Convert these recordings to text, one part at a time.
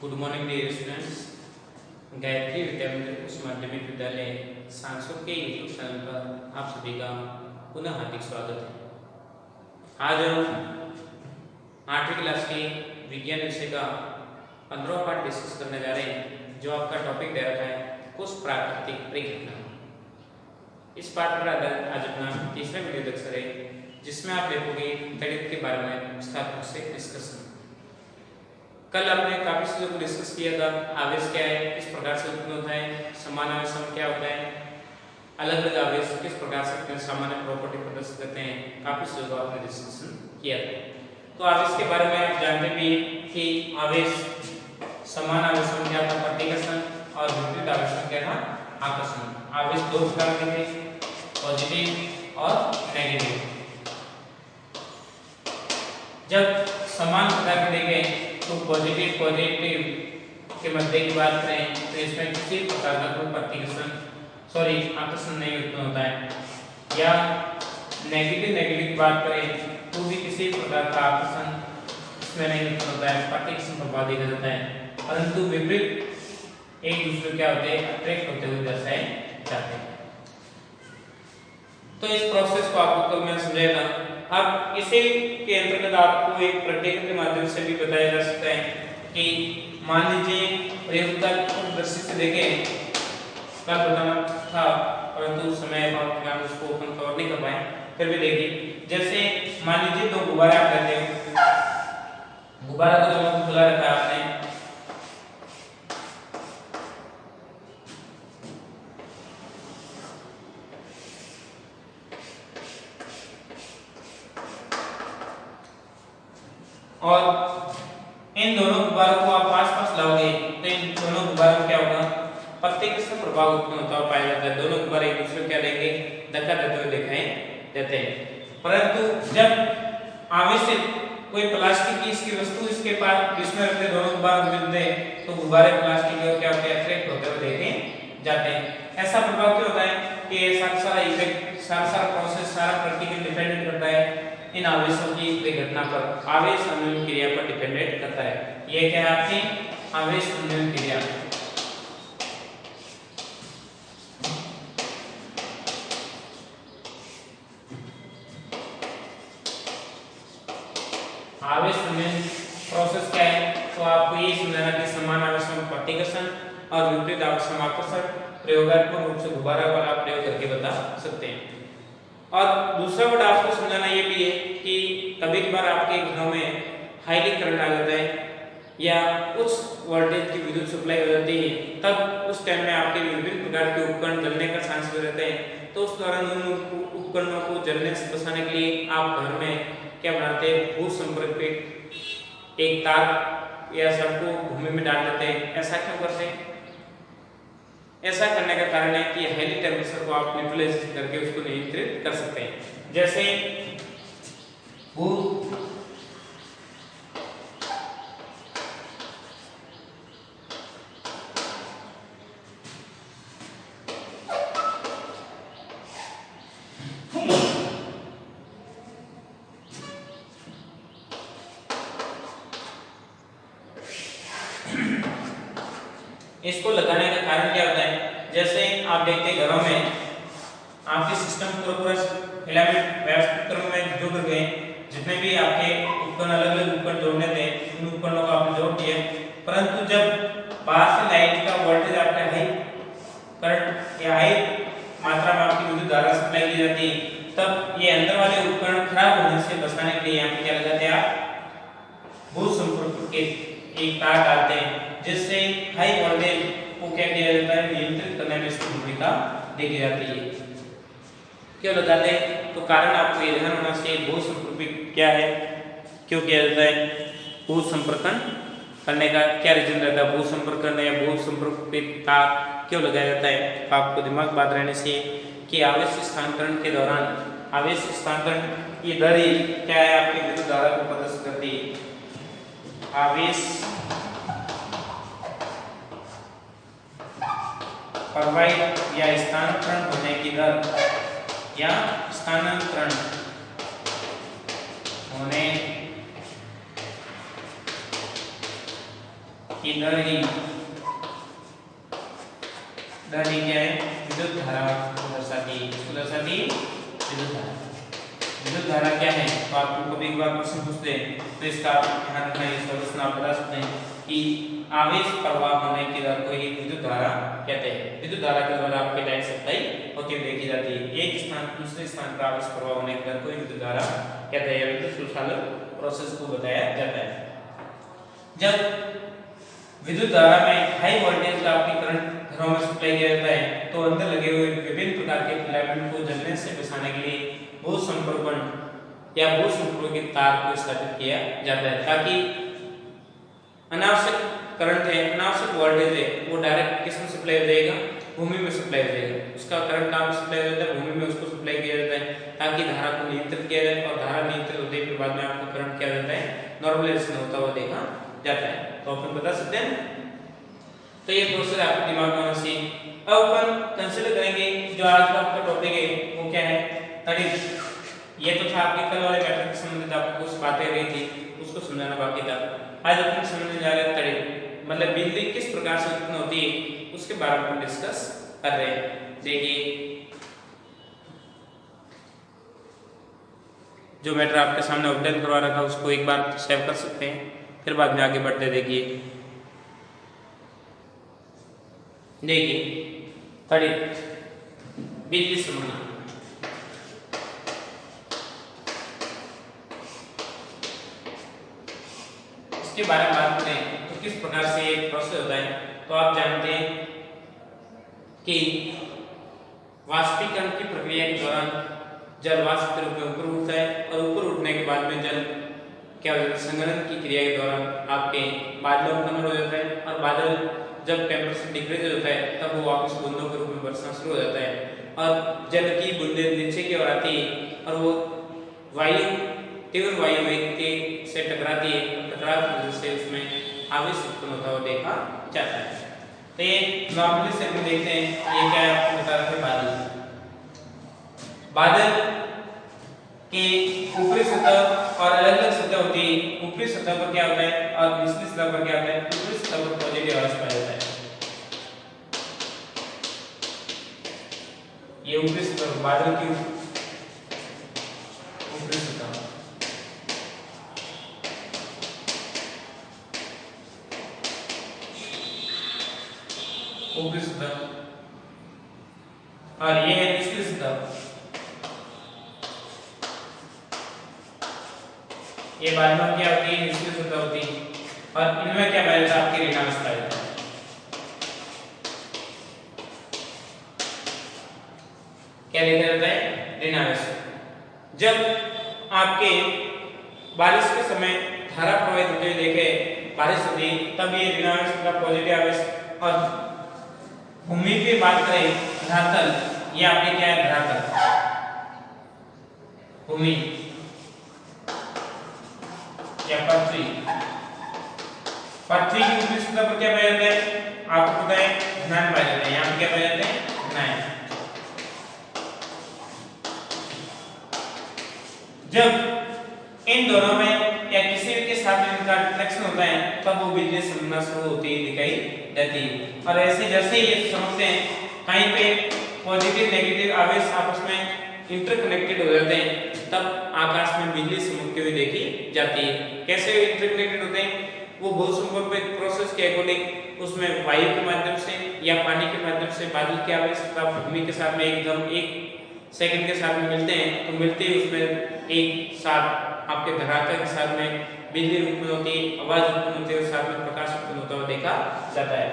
Good morning dear students. Gayatri Vidya Mandir उच्च माध्यमिक विद्यालय सांसद के यूट्यूब चैनल पर आप सभी का पुनः हार्दिक स्वागत है। आज हम 8वीं क्लास के विज्ञान विषय का 15वां पार्ट डिस्कस करने जा रहे हैं, जो आपका टॉपिक दे रखा है कुछ प्राकृतिक परिघटना। इस पाठ पर आधारित आज अपना तीसरा वीडियो लेक्चर है, जिसमें आप देखोगे गणित के बारे में विस्तार रूप से डिस्कशन। कल आपने काफी चीजों को डिस्कस किया था। आवेश क्या है, किस प्रकार से उत्पन्न होता है, समान आवेश क्या होता है, अलग अलग आवेश किस प्रकार से अपने सामान्य प्रॉपर्टी प्रदर्शित करते हैं, काफी चीजों का आपने डिस्कशन किया था। तो आवेश के बारे में आप जानते भी कि आवेश समान आवेश क्या था, प्रतिकर्षण, और विपरीत आवेश क्या था, आकर्षण। आवेश दो प्रकार के थे, पॉजिटिव और नेगेटिव। जब समान प्रकार के देखें तो पॉजिटिव के मध्य की बात करें तो इसमें किसी प्रकार का कोई प्रतिकर्षण आकर्षण नहीं उत्पन्न होता है, या नेगेटिव की बात करें तो भी किसी प्रकार का आकर्षण इसमें नहीं उत्पन्न होता है, प्रतिकर्षण प्रभाव देखा जाता है। परंतु विपरीत एक दूसरे क्या होते हैं, अट्रैक्ट होते हुए दर्शाए जाते हैं। तो इस प्रोसेस को आपको कल मैं समझाया था। अब इसी के अंतर्गत आपको एक प्रैक्टिकल के माध्यम से भी बताया जा सकता है कि मान लीजिए प्रयोगता दृष्टि से देखें, कल बताना था परंतु समय अभाव के कारण उसको ओपन कवर नहीं कर पाए, फिर भी देखिए। जैसे मान लीजिए दो गुब्बारे आप लेते हो, गुब्बारा को दोनों को खुला रखा है आपने, और इन दोनों गुब्बारों को आप पास लाओगे तो इन दोनों गुब्बारों में क्या होगा, प्रतिकर्षण प्रभाव उत्पन्न होता हुआ पाया जाता है। दोनों गुब्बारे एक दूसरे को क्या देंगे, धक्का देते हुए दिखाई देते हैं। परंतु जब आवेशित कोई प्लास्टिक की इसकी वस्तु इसके पास जिसमें रखते दोनों गुब्बारे मिलते हैं तो गुब्बारे प्लास्टिक के क्या होते हैं, अट्रैक्ट होते हुए देखे जाते हैं। ऐसा प्रभाव क्या होता है कि सारा इफेक्ट, सारा प्रोसेस, सारा प्रैक्टिकल डिपेंडेंट करता है इन आवेशों की परिघटना पर, आवेश अन्वयन क्रिया पर डिपेंडेंट करता है। ये क्या है आपकी आवेश अन्वयन क्रिया। आवेश अन्वयन प्रोसेस क्या है, तो आपको ये समझना कि समान आवेशों में प्रतिकर्षण और विपरीत आवेशों में आकर्षण प्रयोगात्मक रूप से गुब्बारा पर आप प्रयोग करके बता सकते हैं। और दूसरा वर्ड आपको समझाना ये भी है कि कभी कभार आपके घरों में हाईली करंट आ जाता है या उच्च वोल्टेज की विद्युत सप्लाई हो जाती है, तब उस टाइम में आपके विभिन्न प्रकार के उपकरण जलने का चांस रहते हैं। तो उस दौरान उन उपकरणों को जलने से बचाने के लिए आप घर में क्या बनाते हैं, भू संपर्क पे एक तार या सब को भूमि में डाल देते हैं। ऐसा क्यों करते हैं? ऐसा करने का कारण है कि हाईली टेम्परेचर को आप न्यूट्रलाइज करके उसको नियंत्रित कर सकते हैं। जैसे भू इसको लगाने का कारण क्या होता है, जैसे आप देखते हैं घरों में आपके सिस्टम पूरा फिलामेंट व्यवस्थित क्रम में जुड़ गए, जितने भी आपके उपकरण अलग अलग उपकरण जोड़ने थे उन उपकरणों को आपने जोड़ दिया। परंतु जब बाहर से लाइट का वोल्टेज आपका हाई करंट या हाई मात्रा में आपकी विद्युत धारा सप्लाई की जाती है, तब ये अंदर वाले उपकरण खराब होने से बचाने के लिए यहाँ पे क्या लगाते हैं, आप भू संपर्क के एक तार डालते हैं, जिससे हाई वोल्टेज को क्या किया जाता है, नियंत्रित करने में इसकी भूमिका देखी जाती है। क्यों लगाते हैं, तो कारण आपको ये ध्यान होना चाहिए भू संपर्क क्या है, क्यों किया जाता है, भू संपर्कन करने का क्या रीजन रहता है, भू संपर्क करने या भू संपर्क पे तार क्यों लगाया जाता है। तो आपको दिमाग बात रहने से कि आवेश स्थानांतरण के दौरान आवेश स्थानांतरण ये दर ही क्या है, आपकी विद्युत धारा को प्रदर्शित करती है। आवेश प्रवाहित या स्थानांतरण होने की दर या स्थानांतरण होने कि दर ही क्या है, विद्युत धारा को दर्शाती है। इसको दर्शाती विद्युत धारा। विद्युत धारा क्या है, तो आपको कभी एक बार प्रश्न पूछते हैं तो इसका ध्यान रखना, ये सॉल्यूशन आप बता सकते हैं कि आवेश प्रवाह होने की दर को ही विद्युत धारा कहते हैं। विद्युत धारा के द्वारा आपकी लाइट सप्लाई होती हुई देखी जाती है। एक स्थान दूसरे स्थान पर आवेश प्रवाह होने की दर को ही विद्युत धारा कहते हैं, विद्युत सुचालन प्रोसेस को बताया जाता है। जब विद्युत धारा में हाई वोल्टेज का आपकी करंट घरों में सप्लाई किया जाता है तो अंदर लगे हुए विभिन्न प्रकार के फिलामेंट को जलने से बचाने के लिए भू संपर्कण या भू संपर्क के तार को स्थापित किया जाता है, ताकि अनावश्यक करंट है, अनावश्यक वोल्टेज है, वो डायरेक्ट किसमें सप्लाई हो जाएगा, भूमि में सप्लाई हो जाएगा। उसका करंट कहाँ सप्लाई हो जाता है, भूमि में उसको सप्लाई किया जाता है, ताकि धारा को नियंत्रित किया जाए। और धारा नियंत्रित होने के बाद में आपका करंट क्या होता है, नॉर्मलाइजेशन होता हुआ देखा जाता है। तो अपन बता सकते हैं। तो ये प्रोसेस आपके दिमाग में होना चाहिए। अब अपन कंसीडर करेंगे जो आज का आपका टॉपिक है वो क्या है, तड़ित। ये तो था आपके कल वाले पैटर्न से संबंधित आपको कुछ बातें रही थी, उसको समझाना बाकी था। आज अपन समझने जा रहे हैं तड़ित, मतलब बिजली किस प्रकार से उत्पन्न होती है उसके बारे में डिस्कस कर रहे हैं। देखिए जो मैटर आपके सामने अपडेट करवा रखा उसको एक बार सेव कर सकते हैं, फिर बाद में आगे बढ़ते। देखिए तड़ित बिजली संबंधी, इसके बारे में बात करें तो किस प्रकार से ये प्रोसेस होता है। तो आप जानते हैं कि वाष्पीकरण की प्रक्रिया के दौरान जल वाष्प के रूप में ऊपर उठता है और ऊपर उठने के बाद में जल क्या हो जाता है, संघनन की क्रिया के दौरान आपके बादलों में कन्वर्ट हो जाता है। और बादल जब टेम्परेचर डिक्रीज होता है तब वो वापस बूंदों के रूप में बरसना शुरू हो जाता है और जल की बूंदें नीचे की ओर आती है और वो वायु तीव्र वायु वेग के से टकराती है। टकराव की वजह से उसमें आवेश उत्पन्न होता हुआ देखा जाता है। तो ये नॉर्मली से हम देखते हैं, ये क्या है आपको बता रहे थे, बादल के ऊपरी सतह और अलग अलग सतह होती है। ऊपरी सतह पर क्या होता है और निचली सतह पर क्या होता है, ऊपरी सतह पर पॉजिटिव आवेश पाया जाता है। ये ऊपरी सतह बादल की ऊपरी सतह, ऊपरी सतह, और ये है निचली सतह। ये बादलों क्या होती है, निचली सतह होती है और इनमें क्या पाया जाता है, आपकी ऋणावेश पाया जाता है। क्या लिखा जाता है, ऋणावेश। जब आपके बारिश के समय धारा प्रवाहित होते हुए देखे, बारिश होती तब ये ऋणावेश का पॉजिटिव आवेश। और भूमि की बात करें, धरातल, ये आपके क्या है, धरातल, भूमि या पृथ्वी। पृथ्वी की ऊपरी सतह पर क्या पाया जाता है, आपको पता है, घनाएं पाए जाते हैं। यहाँ पे क्या पाए जाते हैं, घनाएं। जब इन दोनों में या किसी भी के साथ में इनका रिफ्लेक्शन होता है तब वो बिजली संबंध शुरू होती है, दिखाई देती है। और ऐसे जैसे ये समझते हैं कहीं पे पॉजिटिव नेगेटिव आवेश आपस में इंटरकनेक्टेड हो जाते हैं तब आकाश में बिजली चमकती हुई देखी जाती है। कैसे इंटरकनेक्टेड होते हैं, वो भू संपर्क प्रोसेस के अकॉर्डिंग उसमें वायु के माध्यम से या पानी के माध्यम से बादल के आवेश भूमि के साथ में एकदम 1 सेकंड के साथ में मिलते हैं। तो मिलते ही उसमें एक साथ आपके धरातल के साथ में बिजली उत्पन्न होती है, आवाज उत्पन्न होती है और साथ में प्रकाश उत्पन्न होता हुआ देखा जाता है।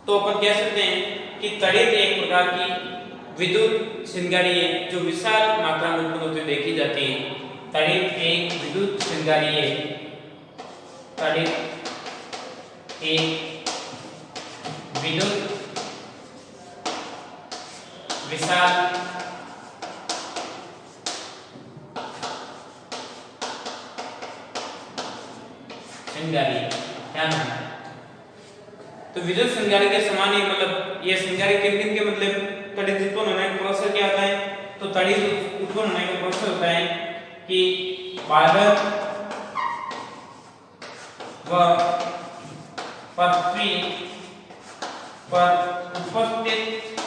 तो अपन कह सकते हैं कि तड़ित एक प्रकार की विद्युत चिंगारी है जो विशाल मात्रा में उत्पन्न होती देखी जाती है। तड़ित एक विद्युत चिंगारी है, तड़ित एक विद्युत विशाल चिंगारी, क्या नाम है। तो विद्युत चिंगारी के समान ही, मतलब ये चिंगारी किन के मतलब तड़ित उत्पन्न होने का प्रोसेस क्या होता है, तो तड़ित उत्पन्न होने का प्रोसेस होता है कि बादल व पृथ्वी पर उपस्थित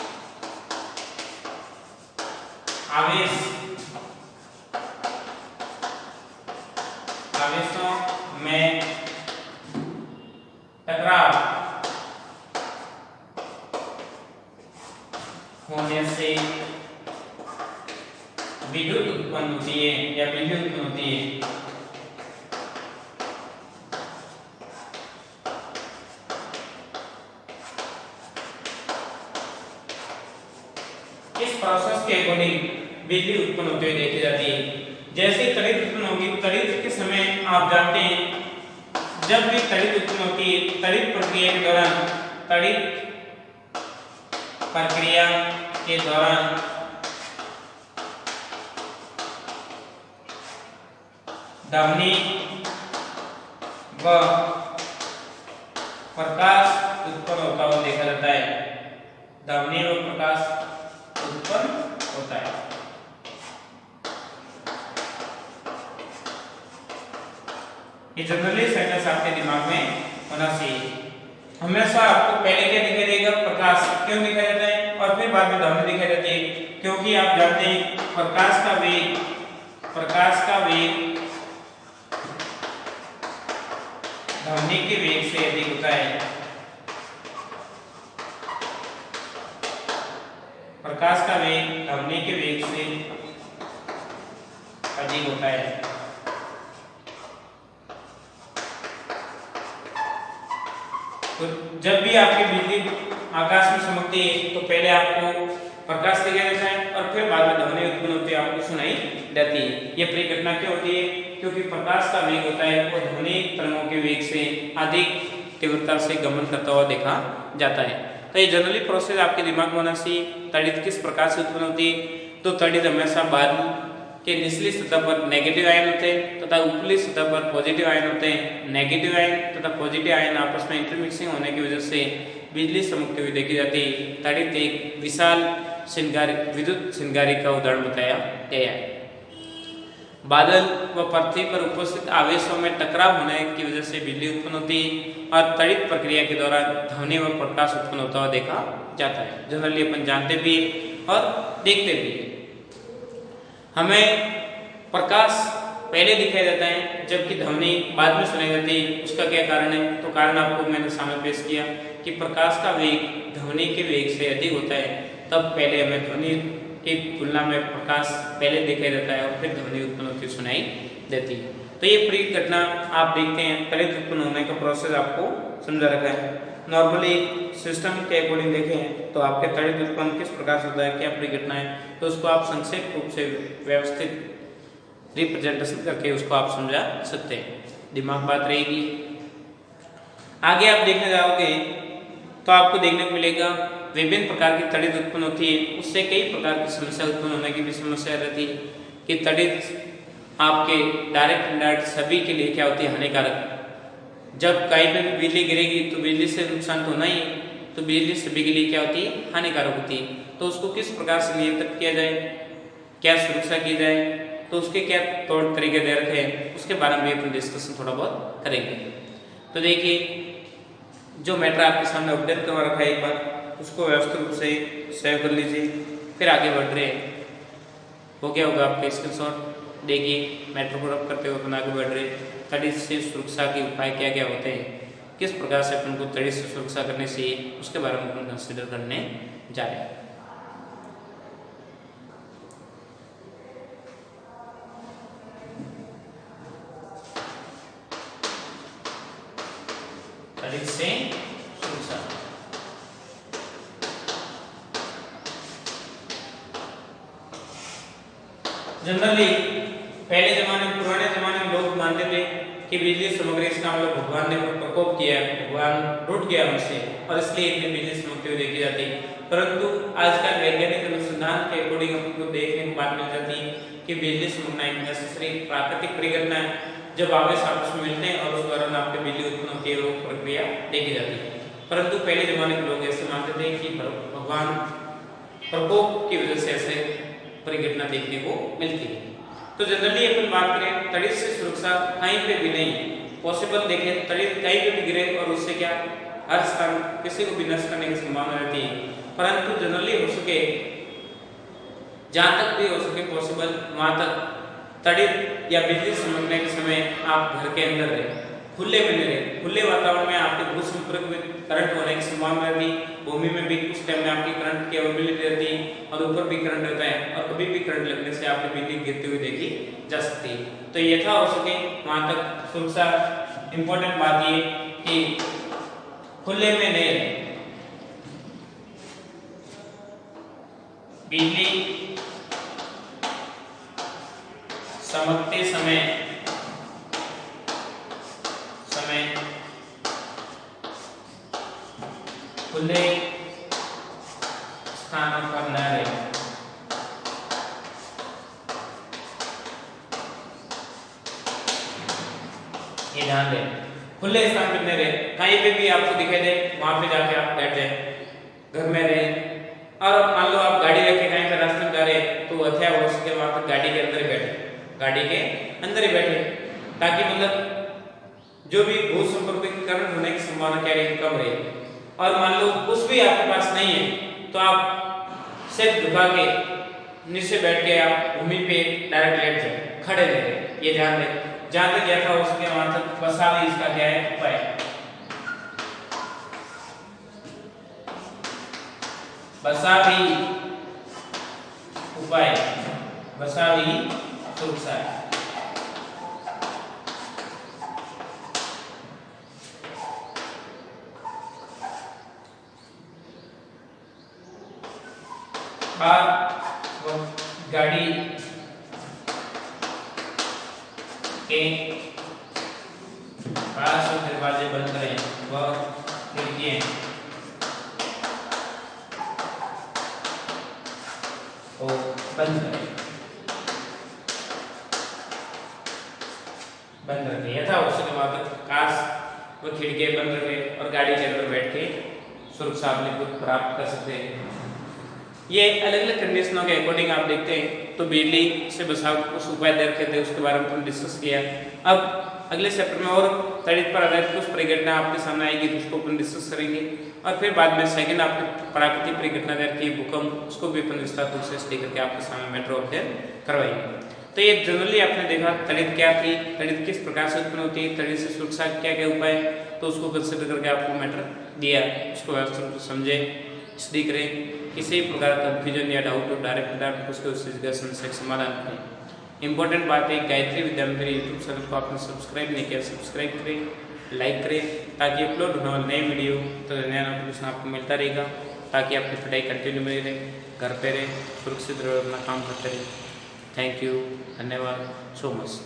आवेशों में टकराव होने से विद्युत उत्पन्न होती है या बिजली उत्पन्न होती है। इस प्रोसेस के अकॉर्डिंग बिजली उत्पन्न होते हुए देखी जाती है। जैसे तड़ित उत्पन्न होगी, तड़ित के समय आप जानते हैं जब भी तड़ित उत्पन्न होती है, तड़ित प्रक्रिया के दौरान ध्वनि व प्रकाश उत्पन्न होता हुआ देखा जाता है। ध्वनि व प्रकाश उत्पन्न होता है। ये जनरली सेंटेंस आपके दिमाग में होना चाहिए। हमेशा आपको पहले क्या दिखाई देगा? प्रकाश। क्यों दिखाई देता है? और फिर बाद में ध्वनि दिखाई देती है, क्योंकि आप जानते हैं प्रकाश का वेग ध्वनि के वेग से अधिक होता है। प्रकाश का वेग ध्वनि के वेग से अधिक होता है। तो जब भी आपकी बिजली आकाश में चमकती है तो पहले आपको प्रकाश दिखाई देता है और फिर बाद में ध्वनि उत्पन्न होती है, आपको सुनाई देती है। यह परिघटना क्यों होती है? क्योंकि प्रकाश का वेग होता है वो ध्वनि तरंगों के वेग से अधिक तीव्रता से गमन करता हुआ देखा जाता है। तो ये जनरली प्रोसेस आपके दिमाग में होना चाहिए। तड़ित किस प्रकार से उत्पन्न होती है? तो तड़ित हमेशा बादल के निचली सतह पर नेगेटिव आयन होते हैं तथा ऊपरी सतह पर पॉजिटिव आयन होते हैं। नेगेटिव आयन तथा पॉजिटिव आयन आपस में इंटरमिक्सिंग होने की वजह से बिजली चमकती हुई देखी जाती है। तड़ित एक विशाल विद्युत श्रृंगारी का उदाहरण बताया गया है। बादल व पृथ्वी पर उपस्थित आवेशों में टकराव होने की वजह से बिजली उत्पन्न होती है और तड़ित प्रक्रिया के दौरान ध्वनि व प्रकाश उत्पन्न होता हुआ देखा जाता है। जनरली अपन जानते भी और देखते भी है। हमें प्रकाश पहले दिखाई देता है जबकि ध्वनि बाद में सुनाई देती है। उसका क्या कारण है? तो कारण आपको मैंने सामने पेश किया कि प्रकाश का वेग ध्वनि के वेग से अधिक होता है, तब पहले हमें ध्वनि की तुलना में प्रकाश पहले दिखाई देता है और फिर ध्वनि उत्पन्न होती सुनाई देती है। तो ये परिघटना आप देखते हैं, तड़ित उत्पन्न होने का प्रोसेस आपको समझा रखा है। नॉर्मली सिस्टम के अकॉर्डिंग देखें तो आपके तड़ित उत्पन्न किस प्रकार से होता है, क्या परिघटना है, तो उसको आप संक्षेप रूप से व्यवस्थित रिप्रेजेंटेशन करके उसको आप समझा सकते हैं। दिमाग बात रहेगी। आगे आप देखने जाओगे तो आपको देखने को मिलेगा विभिन्न प्रकार की तड़ित उत्पन्न होती है। उससे कई प्रकार की समस्या उत्पन्न होने की भी समस्या रहती है कि तड़ित आपके डायरेक्ट इनडायरेक्ट सभी के लिए क्या होती है? हानिकारक। जब कहीं पे भी बिजली गिरेगी तो बिजली से नुकसान तो होना ही, तो बिजली सभी के लिए क्या होती है? हानिकारक होती है। तो उसको किस प्रकार से नियंत्रित किया जाए, क्या सुरक्षा की जाए, तो उसके क्या तौर तरीके दे रखे हैं, उसके बारे में अपन डिस्कशन थोड़ा बहुत करेंगे। तो देखिए, जो मैटर आपके सामने अपडेट करवा रखा है एक बार उसको व्यवस्थित रूप से सेव कर लीजिए, फिर आगे बढ़ रहे हैं। वो क्या होगा आपके स्क्रीनशॉट देखिए, मैटर को रब करते हुए अपन आगे बढ़ रहे हैं। तड़ित से सुरक्षा के उपाय क्या क्या होते हैं, किस प्रकार से अपन को तड़ित से सुरक्षा करनी चाहिए, उसके बारे में अपन कंसिडर करने जा रहे हैं। तड़ित से सुरक्षा। जनरली पहले जमाने में, पुराने जमाने में लोग मानते थे कि बिजली सामग्री इसका मतलब भगवान ने प्रकोप किया है, भगवान रूठ गया हमसे और इसलिए इतनी बिजली चमकती हुई देखी जाती है। परंतु आजकल वैज्ञानिक अनुसंधान के अकॉर्डिंग हमको देखने को बात मिल जाती है कि बिजली चमकना एक नेसेसरी प्राकृतिक परिघटना है। जब आवेश आपस में मिलते हैं और उस दौरान आपके बिजली उत्पन्न होती है, वो प्रक्रिया देखी जाती है। परंतु पहले जमाने के लोग ऐसे मानते थे कि भगवान प्रकोप की वजह से ऐसे परिघटना देखने को मिलती है। तो जनरली अपन बात करें तड़ित से सुरक्षा कहीं पे भी नहीं, पॉसिबल देखें तड़ित कहीं पे भी गिरे और उससे क्या हर स्थान किसी को भी नष्ट करने की संभावना रहती है, परंतु जनरली हो सके जहां तक भी हो सके पॉसिबल वहां तक तड़ित या बिजली चमकने के समय आप घर के अंदर रहे, खुले में नहीं रहे। खुले वातावरण में आपके भू संपर्क में करंट होने की संभावना रहती, भूमि में भी कुछ टाइम में आपकी करंट की अवेलेबिलिटी रहती और ऊपर भी करंट रहता है और कभी भी करंट लगने से आपकी बिजली गिरती हुई देखी जा सकती है। तो यथा हो सके वहां तक सुरक्षा इंपॉर्टेंट बात ये कि खुले में नहीं रहे। बिजली चमकते समय खुले स्थानों पर न रहे। ये ध्यान दें, खुले स्थान पर न रहे। कहीं पे भी आपको दिखाई दे वहां पे जाके आप बैठ जाए, घर में रहे। और मान लो आप गाड़ी रख के कहीं पे रास्ते में जा रहे तो अथया हो सके वहां पर गाड़ी के अंदर ही बैठे, गाड़ी के अंदर ही बैठे, ताकि मतलब जो भी भू संपर्क में करंट होने की संभावना क्या रहेगी, कम रहेगी। और मान लो कुछ भी आपके पास नहीं है तो आप सिर झुका के नीचे बैठ के आप भूमि पे डायरेक्ट लेट जाए, खड़े रहे। ये ध्यान दें, जहां तक यथा हो सके वहां तक बसा भी इसका क्या है उपाय, बसा भी उपाय, बसा भी सुरक्षा है। गाड़ी के पास दरवाजे बंद करें व खिड़कियां को बंद करें, बंद रखें। यथा हो सके वहां तक कांच व खिड़कियां बंद रखें और गाड़ी के अंदर बैठ के सुरक्षा अपने को प्राप्त कर सकते हैं। ये अलग अलग कंडीशनों के अकॉर्डिंग आप देखते हैं तो बिजली से बचाव कुछ उपाय दे रखे थे, उसके बारे में हमने डिस्कस किया। अब अगले चैप्टर में और तड़ित पर आधारित कुछ परिघटना आपके सामने आएगी जिसको अपन डिस्कस करेंगे और फिर बाद में सेकंड आपके प्राकृतिक परिघटना की भूकंप, उसको भी अपन विस्तार रूप से स्टडी करके आपके सामने मेट्रो अपडेट करवाएंगे। तो ये जनरली आपने देखा तड़ित क्या थी, तड़ित किस प्रकार से उत्पन्न होती है, तड़ित से सुरक्षा क्या क्या उपाय, तो उसको कंसिडर करके आपको मैटर दिया, उसको व्यवस्थित रूप से समझे, स्टडी करें। किसी प्रकार का कंफ्यूजन या डाउट हो डायरेक्ट उसके उस चीज़ का समस्या समाधान करें। इंपॉर्टेंट बात है गायत्री विद्या मंदिर यूट्यूब चैनल को आपने सब्सक्राइब नहीं किया, सब्सक्राइब करें, लाइक करें, ताकि अपलोड होने वाले नए वीडियो तो नया नोटिफिकेशन आपको मिलता रहेगा, ताकि आपकी पढ़ाई कंटिन्यू में रहे, घर पे रहे, सुरक्षित रहे, अपना काम करते रहे। थैंक यू, धन्यवाद सो मच।